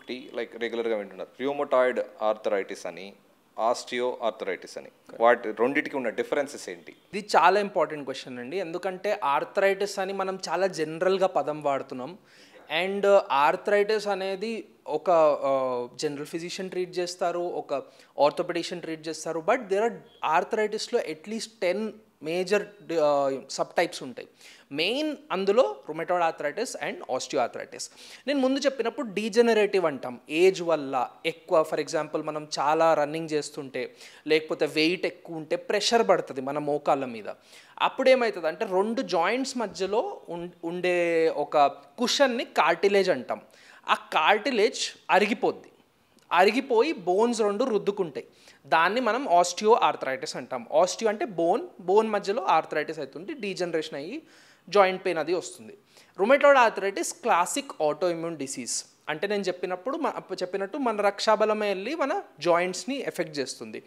ఇంకొకటి లైక్ రెగ్యులర్గా వింటున్నారు రియోమటాయిడ్ ఆర్థరైటిస్ అని, ఆస్టియో ఆర్థరైటిస్ అని. వాటి రెండింటికి ఉన్న డిఫరెన్సెస్ ఏంటి? ఇది చాలా ఇంపార్టెంట్ క్వశ్చన్ అండి. ఎందుకంటే ఆర్థరైటిస్ అని మనం చాలా జనరల్గా పదం వాడుతున్నాం. అండ్ ఆర్థరైటిస్ అనేది ఒక జనరల్ ఫిజిషియన్ ట్రీట్ చేస్తారు, ఒక ఆర్థోపెడిషియన్ ట్రీట్ చేస్తారు. బట్ దేర్ ఆర్ ఆర్థరైటిస్లో అట్లీస్ట్ 10 మేజర్ సబ్ టైప్స్ ఉంటాయి. మెయిన్ అందులో rheumatoid arthritis and osteoarthritis. నేను ముందు చెప్పినప్పుడు డీజెనరేటివ్ అంటాం. ఏజ్ వల్ల ఎక్కువ, ఫర్ ఎగ్జాంపుల్ మనం చాలా రన్నింగ్ చేస్తుంటే లేకపోతే వెయిట్ ఎక్కువ ఉంటే ప్రెషర్ పడుతుంది మన మోకాళ్ళ మీద. అప్పుడు ఏమవుతుంది అంటే 2 జాయింట్స్ మధ్యలో ఉండే ఒక కుషన్ని కార్టిలేజ్ అంటాం. ఆ కార్టిలేజ్ అరిగిపోయి బోన్స్ 2 రుద్దుకుంటాయి. దాన్ని మనం ఆస్టియో ఆర్థరైటిస్ అంటాం. ఆస్టియో అంటే బోన్ మధ్యలో ఆర్థరైటిస్ అవుతుంది, డీజనరేషన్ అయ్యి జాయింట్ పెయిన్ అది వస్తుంది. Rheumatoid arthritis classic auto immune disease. అంటే నేను చెప్పినట్టు మన రక్షాబలమే వెళ్ళి మన జాయింట్స్ని ఎఫెక్ట్ చేస్తుంది.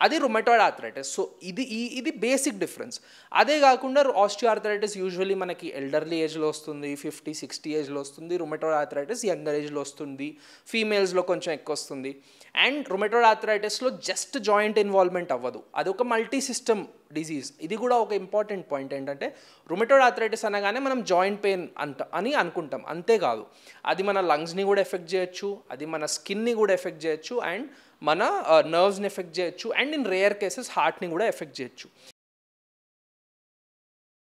అది రుమటాయిడ్ ఆర్థరైటిస్. సో ఇది బేసిక్ డిఫరెన్స్. అదే కాకుండా ఆస్టియో ఆర్థరైటిస్ యూజువల్లీ మనకి ఎల్డర్లీ ఏజ్లో వస్తుంది, 50-60 ఏజ్లో వస్తుంది. రుమటాయిడ్ ఆర్థరైటిస్ యంగర్ ఏజ్లో వస్తుంది, ఫీమేల్స్లో కొంచెం ఎక్కువ వస్తుంది. అండ్ రుమటాయిడ్ ఆర్థరైటిస్లో జస్ట్ జాయింట్ ఇన్వాల్వ్మెంట్ అవ్వదు, అది ఒక మల్టీ సిస్టమ్ డిజీజ్. ఇది కూడా ఒక ఇంపార్టెంట్ పాయింట్ ఏంటంటే రుమటాయిడ్ ఆర్థరైటిస్ అనగానే మనం జాయింట్ పెయిన్ అని అనుకుంటాం. అంతేకాదు, అది మన లంగ్స్ని కూడా ఎఫెక్ట్ చేయొచ్చు, అది మన స్కిన్ని కూడా ఎఫెక్ట్ చేయొచ్చు, అండ్ మన నర్వ్స్ని ఎఫెక్ట్ చేయొచ్చు, అండ్ ఇన్ రేర్ కేసెస్ హార్ట్ని కూడా ఎఫెక్ట్ చేయొచ్చు.